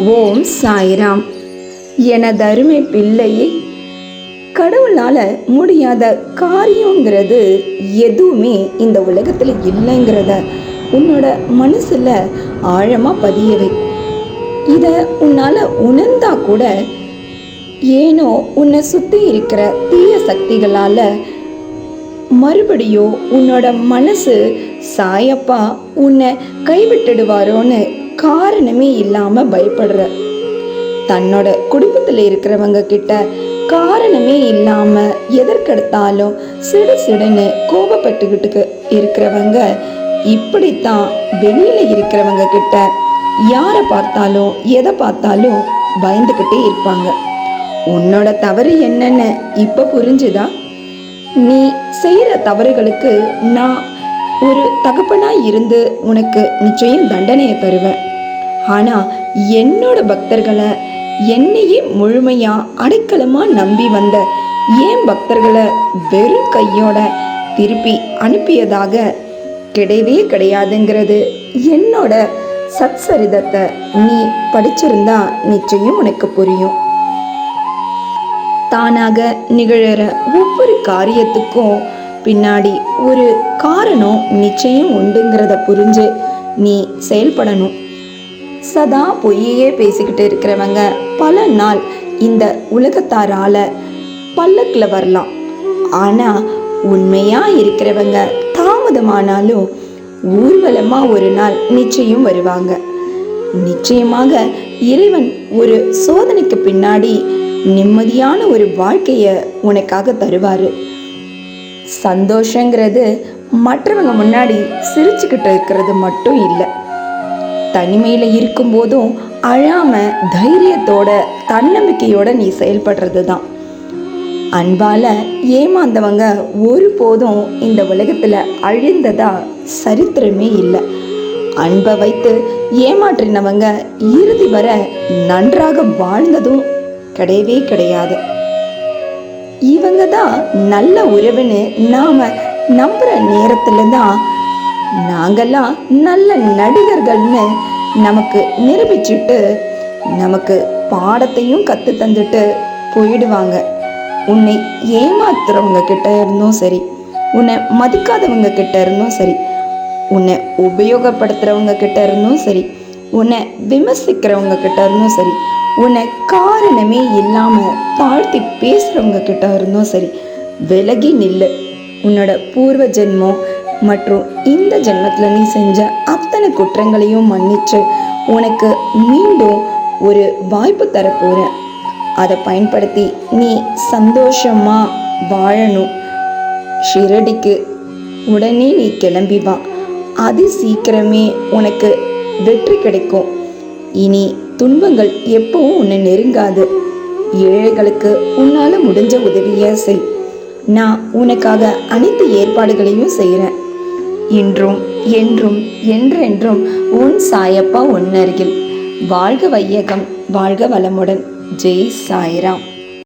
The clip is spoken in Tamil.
ஓம் சாய்ராம். எனதருமை பிள்ளையே, கடவுளால் முடியாத காரியங்கிறது எதுவுமே இந்த உலகத்தில் இல்லைங்கிறத உன்னோட மனசில் ஆழமாக பதியவை. இதை உன்னால் உணர்ந்தா கூட ஏனோ உன்னை சுற்றி இருக்கிற தீய சக்திகளால் மறுபடியும் உன்னோட மனசு சாயப்பா உன்னை கைவிட்டுடுவாரோன்னு காரணமே இல்லாமல் பயப்படுற. தன்னோட குடும்பத்தில் இருக்கிறவங்க கிட்ட காரணமே இல்லாமல் எதற்கெடுத்தாலும் சிடுன்னு கோபப்பட்டுக்கிட்டு இருக்கிறவங்க இப்படித்தான் வெளியில் இருக்கிறவங்க கிட்ட யாரை பார்த்தாலும் எதை பார்த்தாலும் பயந்துக்கிட்டே இருப்பாங்க. உன்னோட தவறு என்னன்னு இப்போ புரிஞ்சுதா? நீ செய்கிற தவறுகளுக்கு நான் ஒரு தகப்பனாக இருந்து உனக்கு நிச்சயம் தண்டனையை தருவேன். ஆனால் என்னோட பக்தர்களை என்னையே முழுமையாக அடைக்கலமாக நம்பி வந்த ஏன் பக்தர்களை வெறும் கையோட திருப்பி அனுப்பியதாக கிடையவே கிடையாதுங்கிறது என்னோட சத்சரிதத்தை நீ படிச்சிருந்தா நிச்சயம் உனக்கு புரியும். தானாக நிகழற ஒவ்வொரு காரியத்துக்கும் பின்னாடி ஒரு காரணம் நிச்சயம் உண்டுங்கிறத புரிஞ்சு நீ செயல்படணும். சதா பொய்யே பேசிக்கிட்டு இருக்கிறவங்க பல நாள் இந்த உலகத்தாரால பல்லக்கில் வரலாம். ஆனால் உண்மையாக இருக்கிறவங்க தாமதமானாலும் ஊர்வலமாக ஒரு நாள் நிச்சயம் வருவாங்க. நிச்சயமாக இறைவன் ஒரு சோதனைக்கு பின்னாடி நிம்மதியான ஒரு வாழ்க்கையை உனக்காக தருவார். சந்தோஷங்கிறது மற்றவங்க முன்னாடி சிரிச்சுக்கிட்டு இருக்கிறது மட்டும் இல்லை, தனிமையில் இருக்கும்போதும் அழாம தைரியத்தோட தன்னம்பிக்கையோட நீ செயல்படுறது தான். அன்பால் ஏமாந்தவங்க ஒருபோதும் இந்த உலகத்தில் அழிந்ததா சரித்திரமே இல்லை. அன்பை வைத்து ஏமாற்றினவங்க இறுதி வர நன்றாக வாழ்ந்ததும் கிடையவே கிடையாது. இவங்க தான் நல்ல உறவுன்னு நாம நம்புற நேரத்துல தான் நாங்கெல்லாம் நல்ல நடிகர்கள்னு நமக்கு நிரூபிச்சுட்டு நமக்கு பாடத்தையும் கற்று தந்துட்டு போயிடுவாங்க. உன்னை ஏமாத்துறவங்க கிட்ட இருந்தும் சரி, உன்னை மதிக்காதவங்க கிட்ட இருந்தும் சரி, உன்னை உபயோகப்படுத்துறவங்க கிட்ட இருந்தும் சரி, உன்னை விமர்சிக்கிறவங்க கிட்ட இருந்தும் சரி, உன்னை காரணமே இல்லாமல் தாழ்த்தி பேசுகிறவங்க கிட்ட இருந்தும் சரி, விலகி நில்லு. உன்னோட பூர்வ ஜென்மம் மற்றும் இந்த ஜென்மத்தில் நீ செஞ்ச அத்தனை குற்றங்களையும் மன்னிச்சு உனக்கு மீண்டும் ஒரு வாய்ப்பு தரப்போகிறேன். அதை பயன்படுத்தி நீ சந்தோஷமாக வாழணும். ஷிரடிக்கு உடனே நீ கிளம்பி வா. அதி சீக்கிரமே உனக்கு வெற்றி கிடைக்கும். இனி துன்பங்கள் எப்பவும் உன்னை நெருங்காது. ஏழைகளுக்கு உன்னால் முடிஞ்ச உதவியை செய். நான் உனக்காக அனைத்து ஏற்பாடுகளையும் செய்கிறேன். இன்றும் என்றும் என்றென்றும் உன் சாயப்பா உன் அருகில். வாழ்க வையகம், வாழ்க வளமுடன். ஜெய் சாய்ராம்.